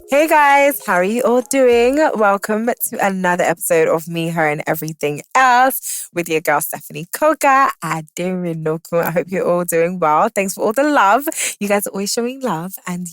Hey guys, how are you all doing? Welcome to another episode of Me, Her, and Everything Else with your girl Stephanie Koga. I hope you're all doing well. Thanks for all the love. You guys are always showing love, and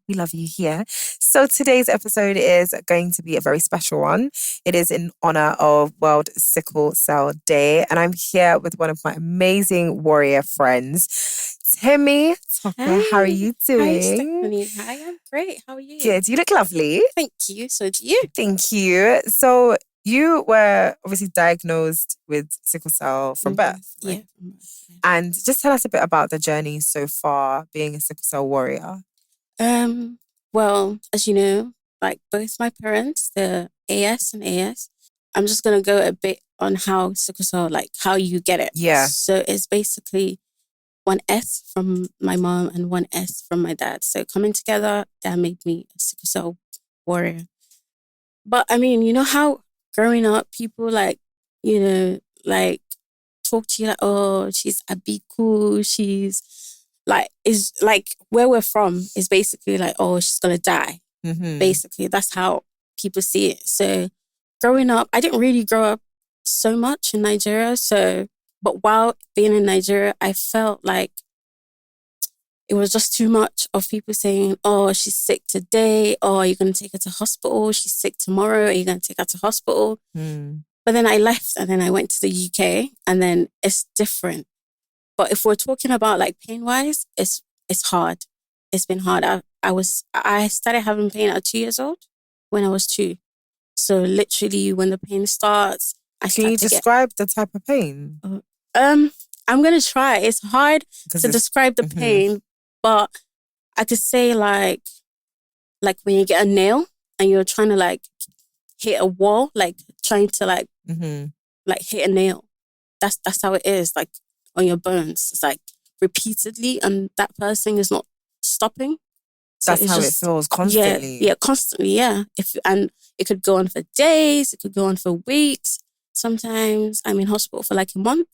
we love you here. So today's episode is going to be a very special one. It is in honor of World Sickle Cell Day, and I'm here with one of my amazing warrior friends, Temi. How are you Hi, doing? Stephanie. Hi, I'm great. How are you? Good. You look lovely. Thank you. So do you? Thank you. So you were obviously diagnosed with sickle cell from birth, Yeah. right? And just tell us a bit about the journey so far being a sickle cell warrior. Well, as you know, like both my parents, the AS and AS, I'm just gonna go a bit on how sickle cell, like how you get it. Yeah. So it's basically one S from my mom and one S from my dad. So coming together, that made me a sickle cell warrior. But I mean, you know how growing up, people like talk to you like, oh, she's Abiku, she's like, is like where we're from is basically like, oh, she's gonna die. Basically, that's how people see it. So growing up, I didn't really grow up so much in Nigeria. But while being in Nigeria, I felt like it was just too much of people saying, oh, she's sick today. Oh, you're going to take her to hospital. She's sick tomorrow. Are you going to take her to hospital? But then I left and then I went to the UK and then it's different. But if we're talking about like pain wise, it's hard. It's been hard. I started having pain at 2 years old when I was 2. So literally when the pain starts, Can you describe the type of pain? I'm gonna try. It's hard to describe the pain, but I could say like when you get a nail and you're trying to like hit a wall, like trying to like hit a nail. That's how it is, like on your bones. It's like repeatedly, and that person is not stopping. So that's how it feels constantly. Yeah, constantly. Yeah. And it could go on for days. It could go on for weeks. Sometimes I'm in hospital for like a month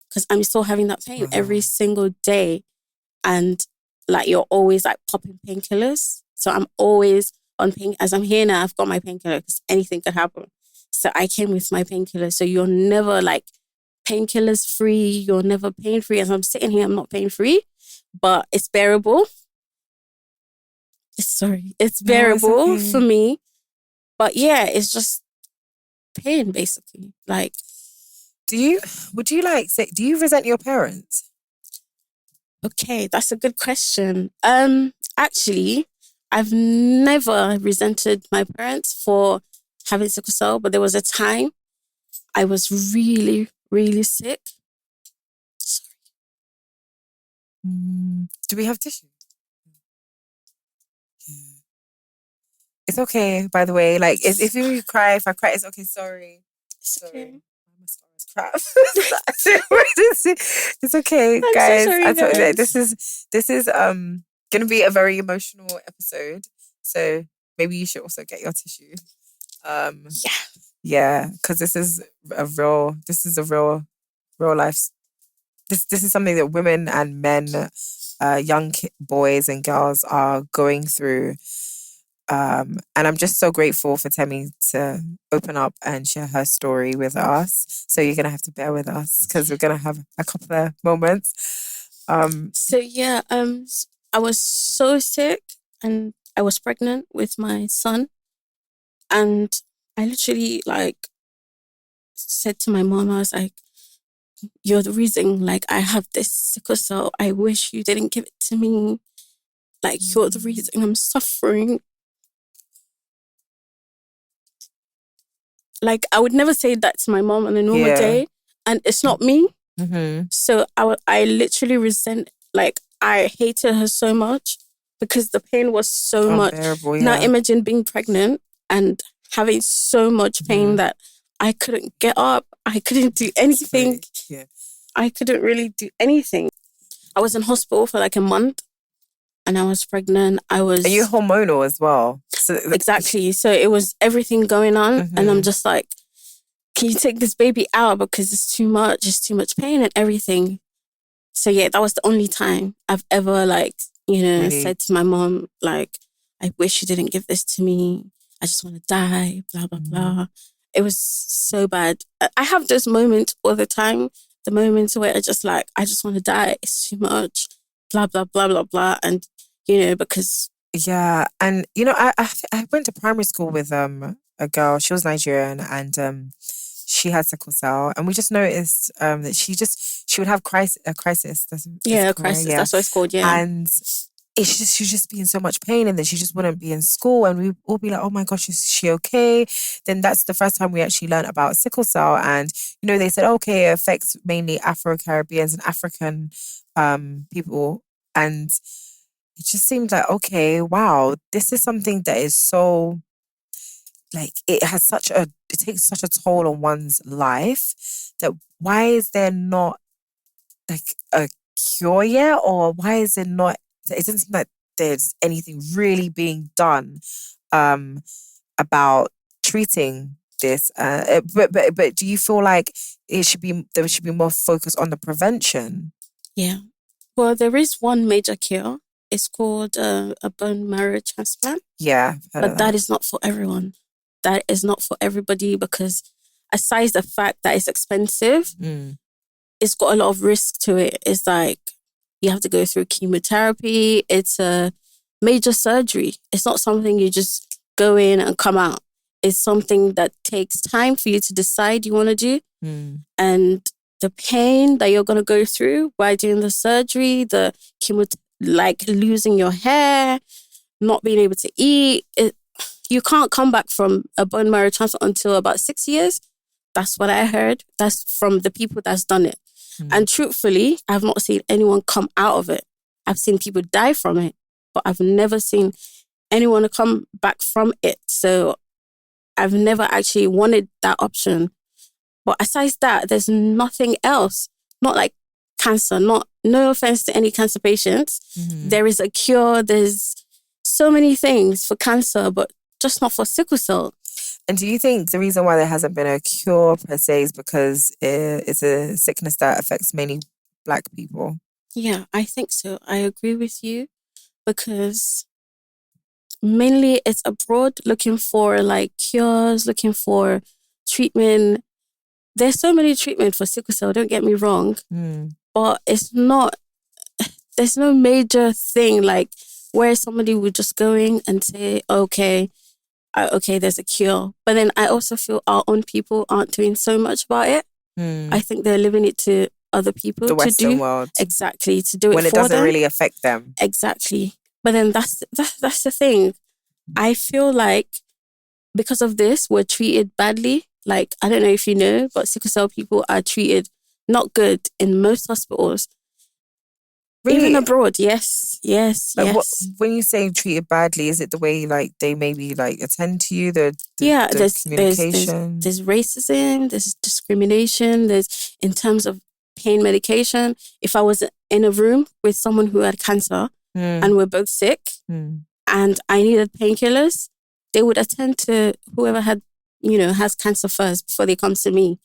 because I'm still having that pain every single day. And like you're always like popping painkillers. So I'm always on pain. As I'm here now, I've got my painkiller because anything could happen. So I came with my painkiller. So you're never like painkillers free. You're never pain free. As I'm sitting here, I'm not pain free, but it's bearable. It's bearable for me. But yeah, it's just pain basically. Like, do you resent your parents? Okay, that's a good question. Actually, I've never resented my parents for having sickle cell, but there was a time I was really, really sick. Sorry. Do we have tissue? Yeah. It's okay, by the way. Like, if you cry, if I cry, it's okay. Sorry. It's okay. My mascara's crap. It's okay, I'm guys. so sorry, guys. This is gonna be a very emotional episode. So maybe you should also get your tissue. Yeah, because this is a real life. This is something that women and men, young boys and girls are going through. And I'm just so grateful for Temi to open up and share her story with us. So you're gonna have to bear with us because we're gonna have a couple of moments. So yeah, I was so sick and I was pregnant with my son, and I literally like said to my mom, I was like, you're the reason, like, I have this sickle cell. I wish you didn't give it to me. Like, you're the reason I'm suffering. Like, I would never say that to my mom on a normal day. And it's not me. So I literally resent, like, I hated her so much because the pain was so much. Now imagine being pregnant and having so much pain that I couldn't get up. I couldn't do anything. I couldn't really do anything. I was in hospital for like a month and I was pregnant. Are you hormonal as well? Exactly. So it was everything going on. And I'm just like, can you take this baby out because it's too much. It's too much pain and everything. So yeah, that was the only time I've ever like, really? Said to my mom, like, I wish you didn't give this to me. I just want to die, blah, blah, blah. It was so bad. I have those moments all the time, the moments where I just want to die. It's too much, blah, blah, blah, blah, blah. And, because... Yeah. And, I went to primary school with a girl. She was Nigerian and she had sickle cell. And we just noticed that she would have a crisis. That's Yeah, a correct, crisis. yeah. That's what it's called, yeah. And she would just be in so much pain and then she just wouldn't be in school and we'd all be like, oh my gosh, is she okay? Then that's the first time we actually learned about sickle cell and, they said, okay, it affects mainly Afro-Caribbeans and African people. And it just seemed like, okay, wow, this is something that is so, like, it takes such a toll on one's life that why is there not like a cure yet? Or why is it doesn't seem like there's anything really being done about treating this. But do you feel like there should be more focus on the prevention? Yeah. Well, there is one major cure. It's called a bone marrow transplant. Yeah. But that is not for everyone. That is not for everybody because aside the fact that it's expensive, it's got a lot of risk to it. It's like you have to go through chemotherapy. It's a major surgery. It's not something you just go in and come out. It's something that takes time for you to decide you want to do. And the pain that you're going to go through while doing the surgery, the like losing your hair, not being able to eat. You can't come back from a bone marrow transplant until about 6 years. That's what I heard. That's from the people that's done it. And truthfully, I've not seen anyone come out of it. I've seen people die from it, but I've never seen anyone come back from it. So I've never actually wanted that option. But aside that, there's nothing else. Not like cancer, no offense to any cancer patients. There is a cure. There's so many things for cancer, but just not for sickle cell. And do you think the reason why there hasn't been a cure per se is because it's a sickness that affects mainly Black people? Yeah, I think so. I agree with you because mainly it's abroad looking for like cures, looking for treatment. There's so many treatments for sickle cell, don't get me wrong, but there's no major thing like where somebody would just go in and say, okay, there's a cure. But then I also feel our own people aren't doing so much about it. I think they're leaving it to other people the to Western do. world. Exactly, to do it for them. When it doesn't really affect them. Exactly. But then that's the thing. I feel like because of this, we're treated badly. Like, I don't know if you know, but sickle cell people are treated not good in most hospitals. Really? Even abroad, yes. When you say treated badly, is it the way like they maybe like attend to you? There's communication. There's racism, there's discrimination, there's in terms of pain medication. If I was in a room with someone who had cancer and we're both sick and I needed painkillers, they would attend to whoever has cancer first before they come to me.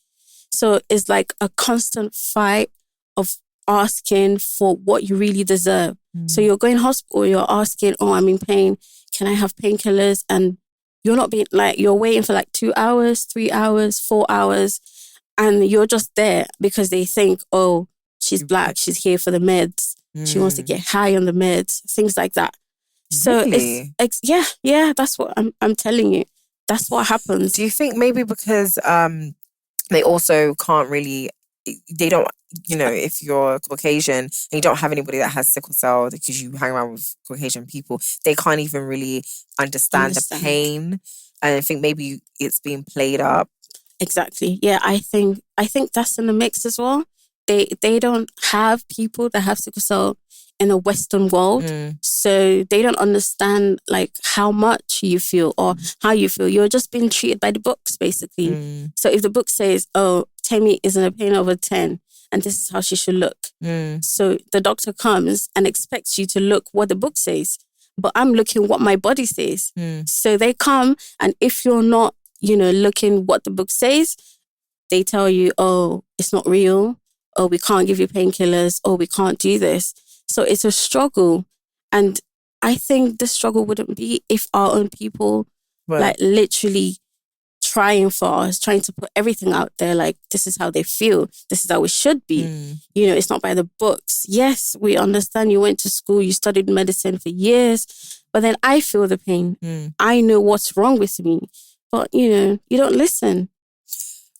So it's like a constant fight of asking for what you really deserve. So you're going to hospital, you're asking, oh, I'm in pain. Can I have painkillers? And you're not being like, you're waiting for like 2 hours, 3 hours, 4 hours. And you're just there because they think, oh, she's Black. She's here for the meds. She wants to get high on the meds, things like that. So really? Yeah, that's what I'm telling you. That's what happens. Do you think maybe because they also can't really, they don't, if you're Caucasian and you don't have anybody that has sickle cell because you hang around with Caucasian people, they can't even really understand the pain. And I think maybe it's being played up. Exactly. Yeah, I think that's in the mix as well. They don't have people that have sickle cell in a Western world. So they don't understand like how much you feel or how you feel. You're just being treated by the books, basically. So if the book says, oh, Temi is in a pain over 10 and this is how she should look. So the doctor comes and expects you to look what the book says. But I'm looking what my body says. So they come and if you're not, looking what the book says, they tell you, oh, it's not real. Oh, we can't give you painkillers. Oh, we can't do this. So it's a struggle. And I think the struggle wouldn't be if our own people, like literally trying for us, trying to put everything out there, like this is how they feel, this is how it should be. You know, it's not by the books. Yes, we understand you went to school, you studied medicine for years, but then I feel the pain. I know what's wrong with me, but you know, you don't listen.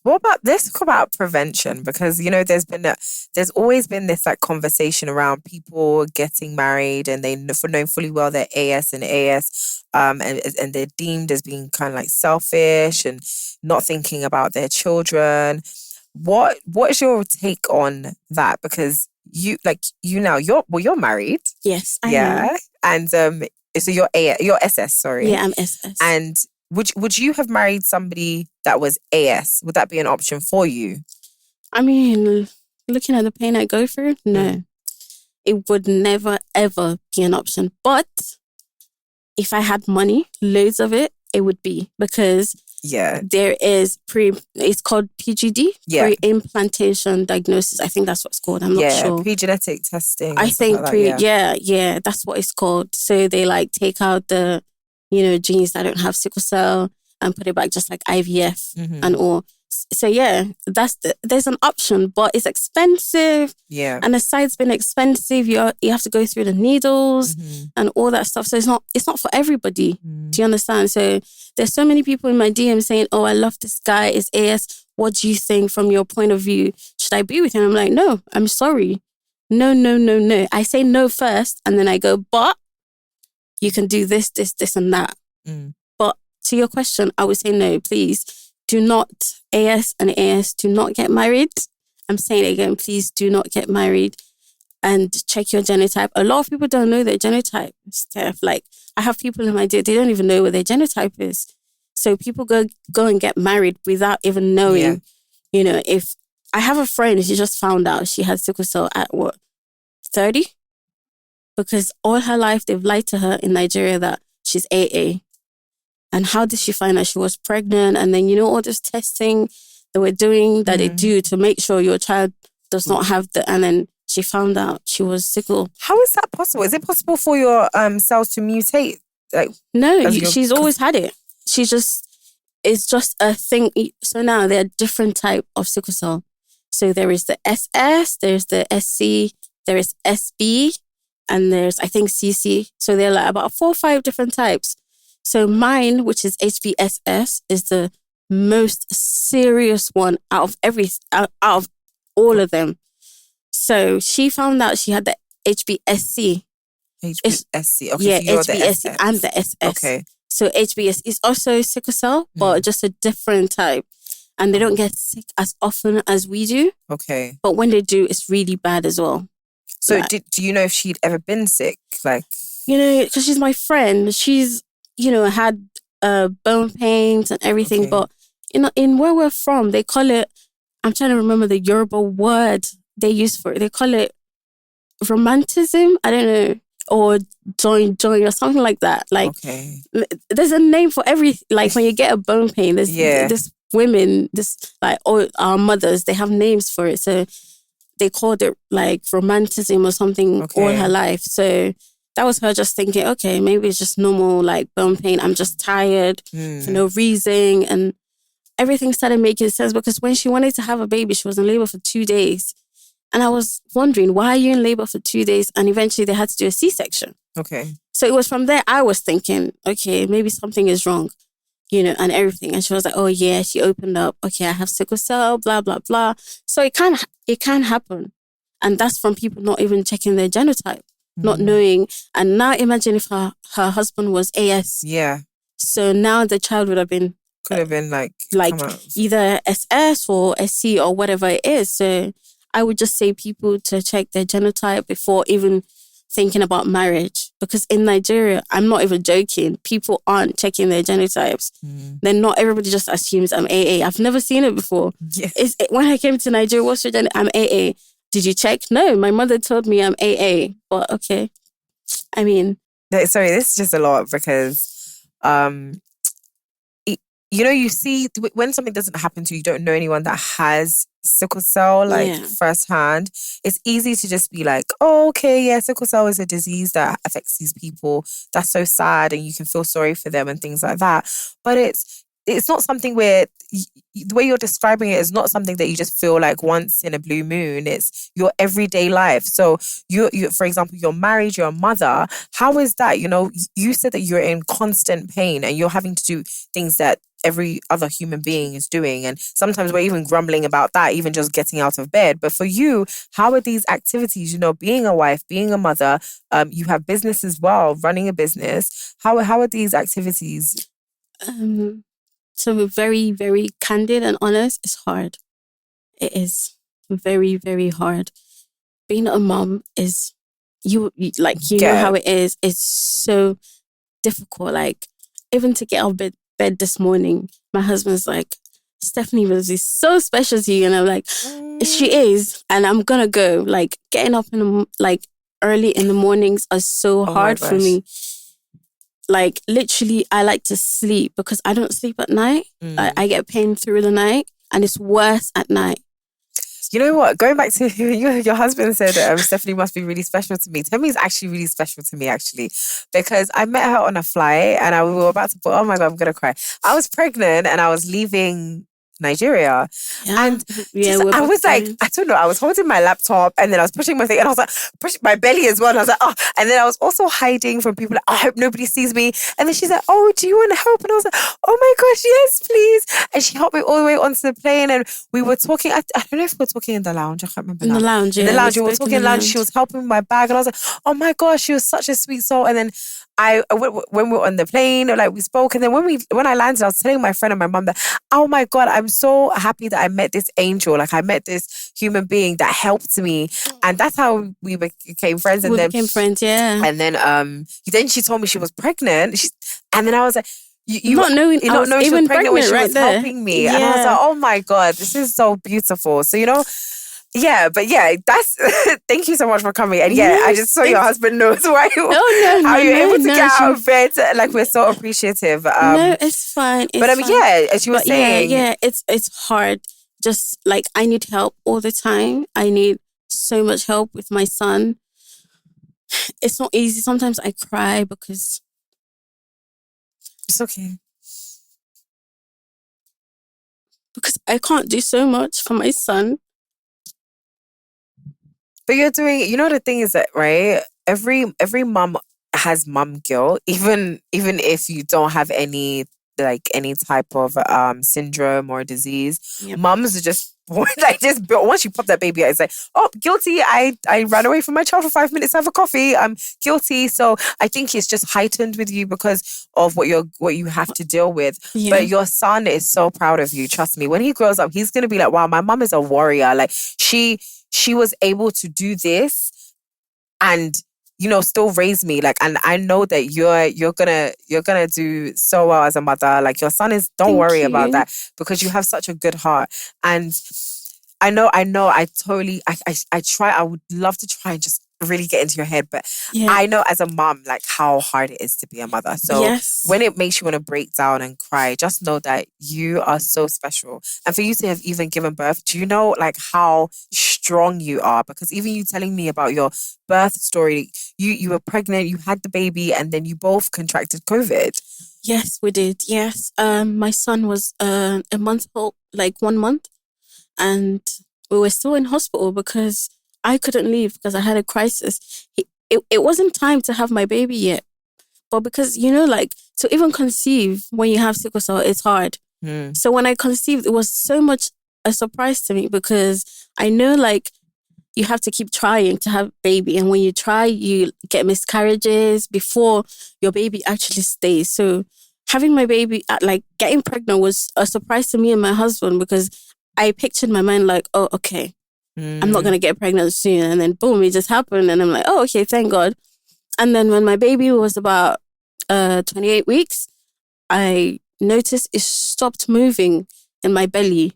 What about this? Talk about prevention, because you know there's always been this like conversation around people getting married and they knowing fully well they're AS and AS, and they're deemed as being kind of like selfish and not thinking about their children. What is your take on that? Because you're married. Yes, I am. And so you're SS, sorry. Yeah, I'm SS. And would you have married somebody that was AS? Would that be an option for you? I mean, looking at the pain I go through, no. It would never, ever be an option. But if I had money, loads of it, it would be. Because there is it's called PGD, pre-implantation diagnosis. I think that's what it's called. I'm not sure. Pre-genetic testing. I think that's what it's called. So they like take out the, you know, genes that don't have sickle cell and put it back, just like IVF and all. So there's an option, but it's expensive. Yeah. And the site's been expensive. You have to go through the needles and all that stuff. So it's not for everybody. Do you understand? So there's so many people in my DM saying, "Oh, I love this guy, is AS. What do you think from your point of view? Should I be with him?" I'm like, no, I'm sorry. No. I say no first and then I go, but you can do this, and that. But to your question, I would say no, please. Do not, AS and AS, do not get married. I'm saying it again, please do not get married and check your genotype. A lot of people don't know their genotype stuff. Like, I have people in my day, they don't even know what their genotype is. So people go and get married without even knowing. You know, if I have a friend, she just found out she had sickle cell at 30? Because all her life they've lied to her in Nigeria that she's AA. And how did she find out she was pregnant? And then, you know, all this testing that we're doing that they do to make sure your child does not have and then she found out she was sickle. How is that possible? Is it possible for your cells to mutate? Like, no, she's always had it. It's just a thing. So now there are different type of sickle cell. So there is the SS, there's the SC, there is SB, and there's, I think, CC. So there are like about 4 or 5 different types. So mine, which is HBSS, is the most serious one out of all of them. So she found out she had the HBSC. HBSC. Okay, yeah, so you're the HBSC SS. and the SS. Okay. So HBS is also sickle cell, but just a different type. And they don't get sick as often as we do. Okay. But when they do, it's really bad as well. So do you know if she'd ever been sick? Like, you know, because she's my friend. She's, you know, had bone pains and everything. Okay. But in where we're from, they call it, I'm trying to remember the Yoruba word they use for it. They call it romanticism. I don't know. Or join or something like that. Like, okay. There's a name for like when you get a bone pain, there's this women, like all our mothers, they have names for it. So they called it like romanticism or something all her life. So that was her just thinking, okay, maybe it's just normal like bone pain. I'm just tired for no reason. And everything started making sense because when she wanted to have a baby, she was in labor for 2 days. And I was wondering, why are you in labor for 2 days? And eventually they had to do a C-section. Okay. So it was from there I was thinking, okay, maybe something is wrong, you know, and everything. And she was like, oh yeah, she opened up. Okay, I have sickle cell, blah, blah, blah. So it can happen. And that's from people not even checking their genotype, not knowing. And now imagine if her husband was AS. Yeah. So now the child would have been... Could have been like either SS or SC or whatever it is. So... I would just say people to check their genotype before even thinking about marriage. Because in Nigeria, I'm not even joking, people aren't checking their genotypes. Then not everybody just assumes I'm AA. I've never seen it before. Yes. When I came to Nigeria, what's your genotype? I'm AA. Did you check? No, my mother told me I'm AA. But okay. I mean... Sorry, this is just a lot because... you know, you see when something doesn't happen to you, you don't know anyone that has sickle cell like Yeah. firsthand. It's easy to just be like, oh, okay, yeah, sickle cell is a disease that affects these people. That's so sad, and you can feel sorry for them and things like that. But it's not something where the way you're describing it is not something that you just feel like once in a blue moon. It's your everyday life. So you for example, you're married, you're a mother. How is that? You know, you said that you're in constant pain and you're having to do things that every other human being is doing. And sometimes we're even grumbling about that, even just getting out of bed. But for you, how are these activities, you know, being a wife, being a mother, you have business as well, running a business. How are these activities? So we're very, very candid and honest. It's hard. It is very, very hard. Being a mom is, you know how it is. It's so difficult. Like, even to get out of bed this morning, my husband's like, Stephanie was so special to you. And I'm like, she is. And I'm going to go. Like, getting up early in the mornings are so hard for me. Like, literally, I like to sleep because I don't sleep at night. I get pain through the night, and it's worse at night. You know what? Going back to your husband said Stephanie must be really special to me. Temi is actually really special to me, actually, because I met her on a flight and we were about to put, oh my God, I'm going to cry. I was pregnant and I was leaving Nigeria. Yeah. And I was like, I don't know, I was holding my laptop and then I was pushing my thing and I was like, pushing my belly as well. And I was like, oh, and then I was also hiding from people. Like, I hope nobody sees me. And then she's like, oh, do you want to help? And I was like, oh my gosh, yes, please. And she helped me all the way onto the plane and we were talking. I don't know if we were talking in the lounge. I can't remember. In the lounge, yeah. In the lounge, we were talking in the lounge. She was helping with my bag and I was like, oh my gosh, she was such a sweet soul. And then when we were on the plane, like we spoke, and then when I landed, I was telling my friend and my mum that, oh my God, I'm so happy that I met this angel. Like I met this human being that helped me, and that's how we became friends. And became friends, yeah. And then she told me she was pregnant, and then I was like, you not knowing she was pregnant when she right was there. helping me, and I was like, oh my God, this is so beautiful. So you know. Yeah, but yeah, that's thank you so much for coming. And yeah, I just saw your husband knows why how you're able to get out of bed. Like, we're so appreciative. No, it's fine. But I mean, yeah, as you were saying. Yeah, it's hard. Just like, I need help all the time. I need so much help with my son. It's not easy. Sometimes I cry because it's okay. Because I can't do so much for my son. But you're doing, you know, the thing is that, right? Every mom has mom guilt, even if you don't have any type of syndrome or disease. Yep. Moms are just once you pop that baby out, it's like, oh, guilty. I ran away from my child for 5 minutes to have a coffee. I'm guilty. So I think it's just heightened with you because of what you have to deal with. Yeah. But your son is so proud of you. Trust me. When he grows up, he's gonna be like, wow, my mom is a warrior. Like she was able to do this and, you know, still raise me. Like, and I know that you're gonna do so well as a mother. Like, your son is, don't worry about that, because you have such a good heart. And I would love to try and just really get into your head, but I know as a mom, like, how hard it is to be a mother. So when it makes you want to break down and cry, just know that you are so special. And for you to have even given birth, do you know like how strong you are? Because even you telling me about your birth story, you were pregnant, you had the baby, and then you both contracted COVID. Yes, we did. Yes. My son was a month old, like 1 month, and we were still in hospital because I couldn't leave because I had a crisis. It wasn't time to have my baby yet. But because, you know, like, to even conceive when you have sickle cell, it's hard. So when I conceived, it was so much a surprise to me because I know, like, you have to keep trying to have a baby. And when you try, you get miscarriages before your baby actually stays. So having my baby, getting pregnant was a surprise to me and my husband because I pictured in my mind like, oh, okay, I'm not going to get pregnant soon. And then boom, it just happened. And I'm like, oh, okay, thank God. And then when my baby was about 28 weeks, I noticed it stopped moving in my belly.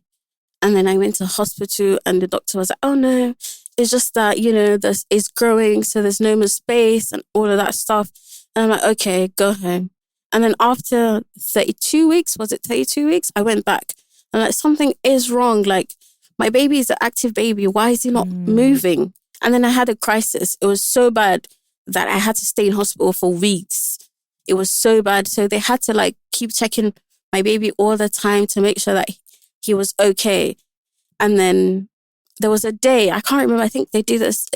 And then I went to hospital and the doctor was like, oh no, it's just that, you know, it's growing, so there's no more space and all of that stuff. And I'm like, okay, go home. And then after 32 weeks, was it 32 weeks? I went back and like something is wrong. Like my baby is an active baby. Why is he not moving? And then I had a crisis. It was so bad that I had to stay in hospital for weeks. It was so bad. So they had to like keep checking my baby all the time to make sure that he was okay. And then there was a day, I can't remember, I think they do this,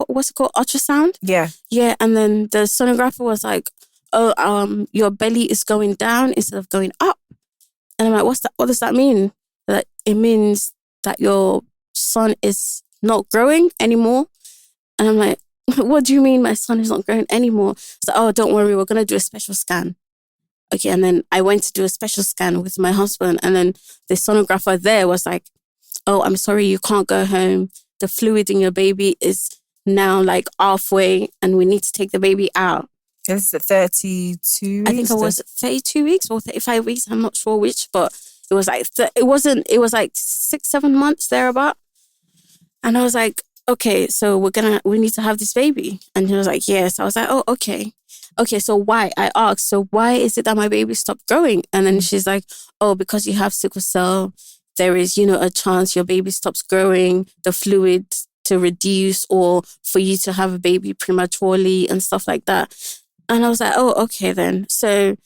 what's it called? Ultrasound? Yeah. Yeah. And then the sonographer was like, oh, your belly is going down instead of going up. And I'm like, what does that mean? That it means that your son is not growing anymore. And I'm like, what do you mean my son is not growing anymore? So, oh, don't worry, we're going to do a special scan. Okay, and then I went to do a special scan with my husband. And then the sonographer there was like, oh, I'm sorry, you can't go home. The fluid in your baby is now like halfway and we need to take the baby out. This is 32 weeks? I think it was 32 weeks or 35 weeks. I'm not sure which, but it was like, it was like 6-7 months thereabout. And I was like, okay, so we need to have this baby. And he was like, yes. I was like, oh, okay. Okay, so why? I asked, so why is it that my baby stopped growing? And then she's like, oh, because you have sickle cell, there is, a chance your baby stops growing, the fluid to reduce or for you to have a baby prematurely and stuff like that. And I was like, oh, okay then. So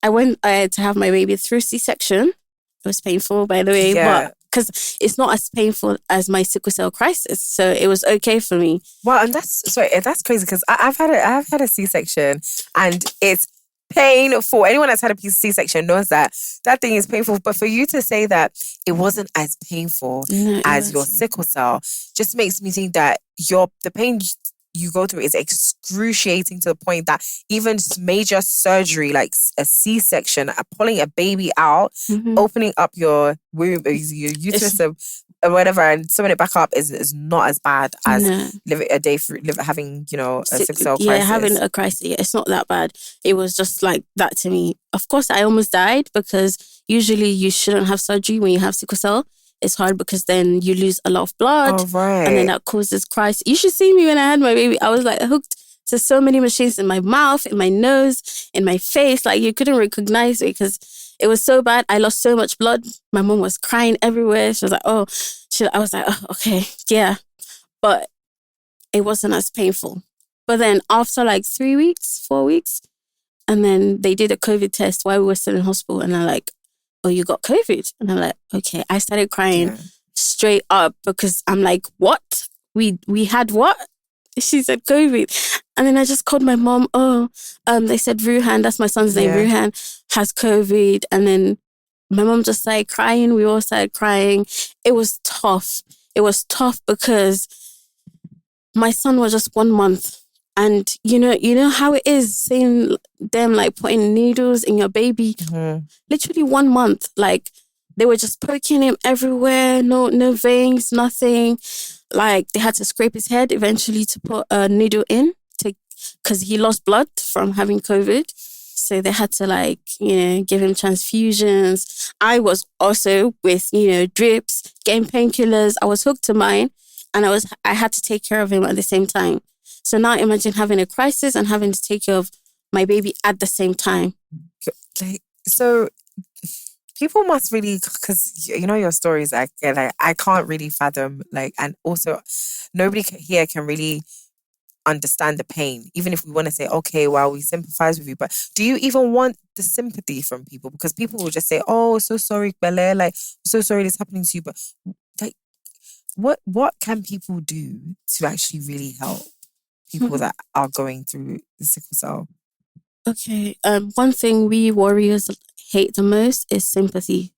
I went to have my baby through C-section. It was painful, by the way, but because it's not as painful as my sickle cell crisis. So it was okay for me. Wow, and that's crazy because I've had a C-section and it's painful. Anyone that's had a C-section knows that thing is painful. But for you to say that it wasn't as painful as your sickle cell just makes me think that the pain you go through is excruciating to the point that even major surgery like a C-section, pulling a baby out, opening up your womb, your uterus or whatever, and sewing it back up is not as bad as having a sickle cell crisis. Yeah, having a crisis. Yeah, it's not that bad. It was just like that to me. Of course, I almost died because usually you shouldn't have surgery when you have sickle cell. It's hard because then you lose a lot of blood. Oh, right. And then that causes crisis. You should see me when I had my baby. I was like hooked to so many machines in my mouth, in my nose, in my face. Like you couldn't recognize me because it was so bad. I lost so much blood. My mom was crying everywhere. She was like, oh, I was like, oh, okay, yeah. But it wasn't as painful. But then after like 3 weeks, 4 weeks, and then they did a COVID test while we were still in hospital. And they're like, oh, you got COVID? And I'm like, okay. I started crying straight up because I'm like, what? We had what? She said COVID. And then I just called my mom. Oh, they said Ruhan, that's my son's name, Ruhan, has COVID. And then my mom just started crying. We all started crying. It was tough. It was tough because my son was just 1 month. And you know how it is seeing them like putting needles in your baby. Literally 1 month. Like they were just poking him everywhere. No veins, nothing. Like they had to scrape his head eventually to put a needle in because he lost blood from having COVID. So they had to give him transfusions. I was also with, drips, getting painkillers. I was hooked to mine and I had to take care of him at the same time. So now imagine having a crisis and having to take care of my baby at the same time. So people must really, because your stories, I can't really fathom, and also nobody here can really understand the pain. Even if we want to say, okay, well, we sympathize with you, but do you even want the sympathy from people? Because people will just say, oh, so sorry, Bele, so sorry this happening to you. But what can people do to actually really help people that are going through the sickle cell? Okay. One thing we warriors hate the most is sympathy.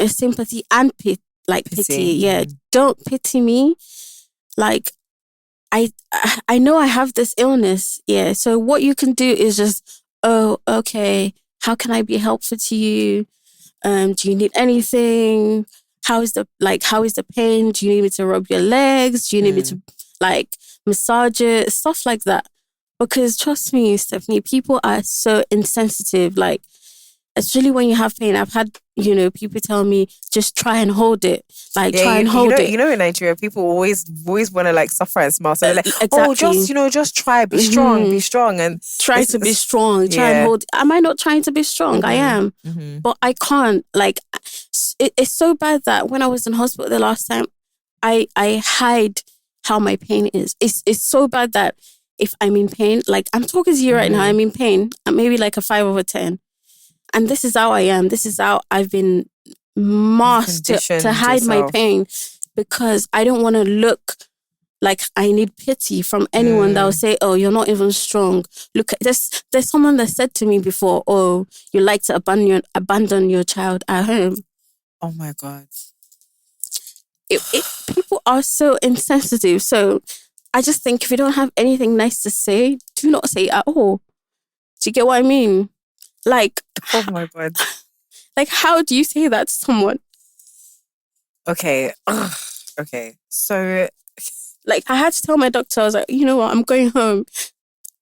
Sympathy and pity. Yeah. Don't pity me. I know I have this illness. Yeah. So what you can do is just, oh, okay, how can I be helpful to you? Do you need anything? How is the pain? Do you need me to rub your legs? Do you need me to massage it? Stuff like that. Because trust me, Stephanie, people are so insensitive. Especially when you have pain. I've had, people tell me, just try and hold it. Like, Yeah, try and hold it. in Nigeria, people always want to like suffer and smile. So they're like, Exactly. oh, just try, be strong, and try to be strong. Try and hold. Am I not trying to be strong? I am, but I can't. Like, it's so bad that when I was in hospital the last time, I hide how my pain is. It's so bad that if I'm in pain, like I'm talking to you right now, I'm in pain. I'm maybe like a 5/10. And this is how I am. This is how I've been masked to hide my pain, because I don't want to look like I need pity from anyone that will say, oh, you're not even strong. Look, there's someone that said to me before, oh, you like to abandon your child at home. Oh my God. People are so insensitive. So I just think if you don't have anything nice to say, do not say it at all. Do you get what I mean? Like, oh my God. Like, how do you say that to someone? Okay. Okay. So, like, I had to tell my doctor, I was like, you know what, I'm going home.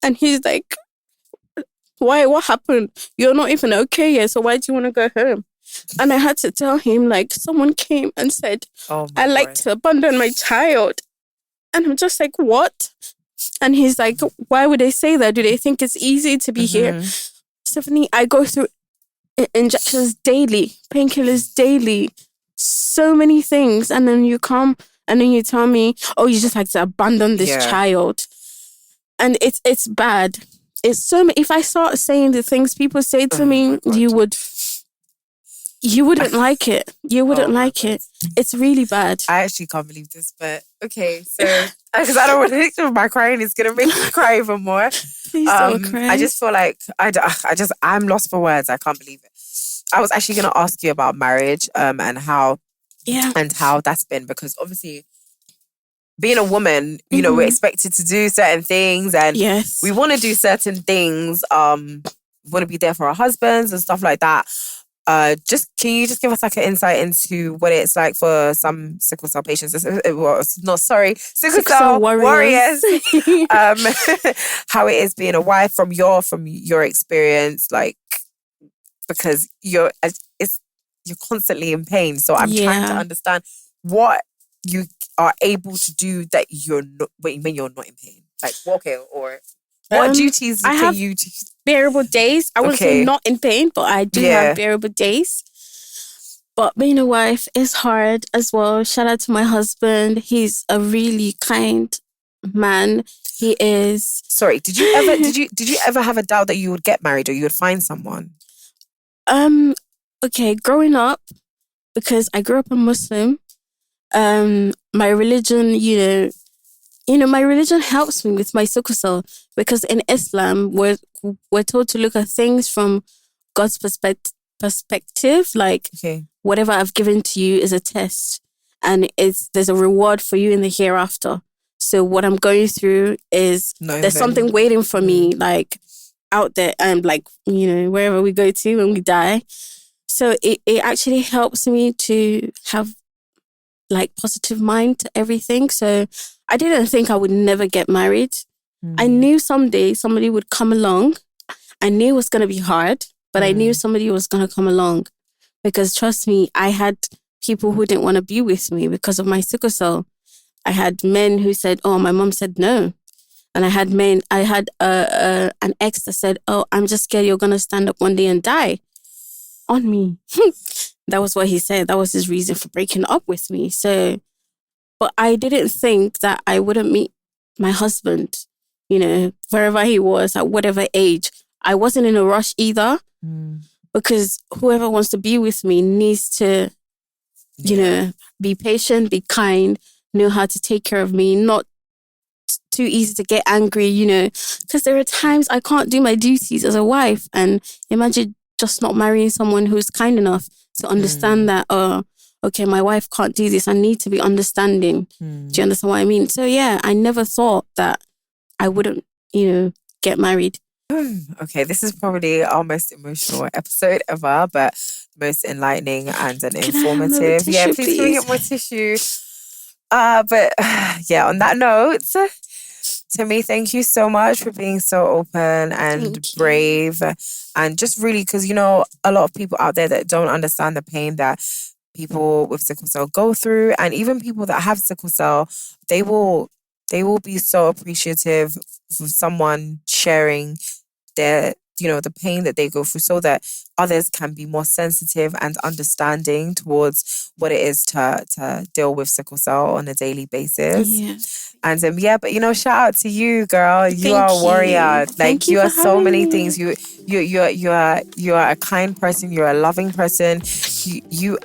And he's like, why? What happened? You're not even okay yet, so why do you want to go home? And I had to tell him, like, someone came and said, I like to abandon my child. And I'm just like, what? And he's like, why would they say that? Do they think it's easy to be here? Stephanie, I go through injections daily, painkillers daily, so many things. And then you come and then you tell me, oh, you just like to abandon this child. And it's bad. It's so many. If I start saying the things people say to me, you wouldn't like it. You wouldn't like it. It's really bad. I actually can't believe this, but okay. So, because I don't want to, my crying is going to make me cry even more. Please don't cry. I just feel like I'm lost for words. I can't believe it. I was actually going to ask you about marriage and how that's been, because obviously being a woman, you know, we're expected to do certain things, and we want to do certain things. We want to be there for our husbands and stuff like that. Can you just give us like an insight into what it's like for some sickle cell patients? Sickle cell warriors. How it is being a wife from your experience, like, because you're constantly in pain. So I'm trying to understand what you are able to do that you're not when you're not in pain. Like, what duties can you do? Bearable days. I wouldn't say not in pain, but I do have bearable days. But being a wife is hard as well. Shout out to my husband. He's a really kind man. He is. Sorry, did you ever have a doubt that you would get married or you would find someone? Okay, growing up, because I grew up a Muslim, my religion, my religion helps me with my sickle cell, because in Islam, we're told to look at things from God's perspective. Like, whatever I've given to you is a test, and there's a reward for you in the hereafter. So what I'm going through is there's something waiting for me, like out there, and like, wherever we go to when we die. So it actually helps me to have like positive mind to everything. So I didn't think I would never get married. I knew someday somebody would come along. I knew it was going to be hard, but I knew somebody was going to come along, because trust me, I had people who didn't want to be with me because of my sickle cell. I had men who said, oh, my mom said no. And I had an ex that said, oh, I'm just scared you're going to stand up one day and die on me. That was what he said. That was his reason for breaking up with me. So, but I didn't think that I wouldn't meet my husband, wherever he was, at whatever age. I wasn't in a rush either, because whoever wants to be with me needs to, be patient, be kind, know how to take care of me, not too easy to get angry, because there are times I can't do my duties as a wife. And imagine just not marrying someone who's kind enough to understand that, okay, my wife can't do this. I need to be understanding. Do you understand what I mean? So yeah, I never thought that I wouldn't, get married. Okay, this is probably our most emotional episode ever, but most enlightening and informative. Tissue, please can we get more tissue? But yeah, on that note, Temi, thank you so much for being so open and Thank you. brave. And just really, because, you know, a lot of people out there that don't understand the pain that people with sickle cell go through, and even people that have sickle cell, they will be so appreciative of someone sharing their, you know, the pain that they go through, so that others can be more sensitive and understanding towards what it is to deal with sickle cell on a daily basis. Yeah. And yeah, but you know, shout out to you, girl. You Thank are a warrior. you. Like Thank you you are for so having many me. things. You are a kind person. You're a loving person. You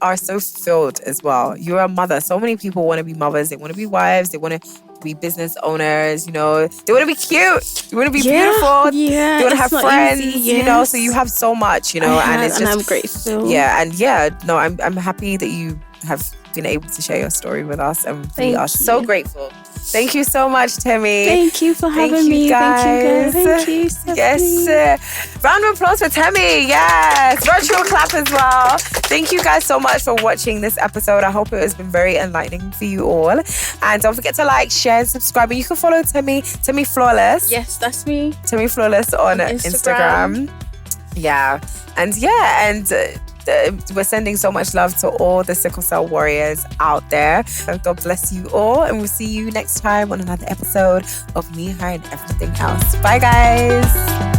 are so fulfilled as well. You're a mother. So many people want to be mothers. They want to be wives. They want to be business owners. You know, they want to be cute. They want to be beautiful. Yeah, They want to have it's not friends. easy, You know, so you yes. have so much. You I know, have, and it's and just I'm grateful. yeah, and yeah. No, I'm happy that you have been able to share your story with us, and we Thank are so you. grateful. Thank you so much, Temi. Thank you for having me. Guys. Thank you, Stephanie. Yes. Round of applause for Temi. Yes. Virtual clap as well. Thank you guys so much for watching this episode. I hope it has been very enlightening for you all. And don't forget to like, share, and subscribe. And you can follow Temi Flawless. Yes, that's me. Temi Flawless on Instagram. Yeah. And we're sending so much love to all the sickle cell warriors out there. God bless you all, and we'll see you next time on another episode of Me, Her, and Everything Else. Bye, guys.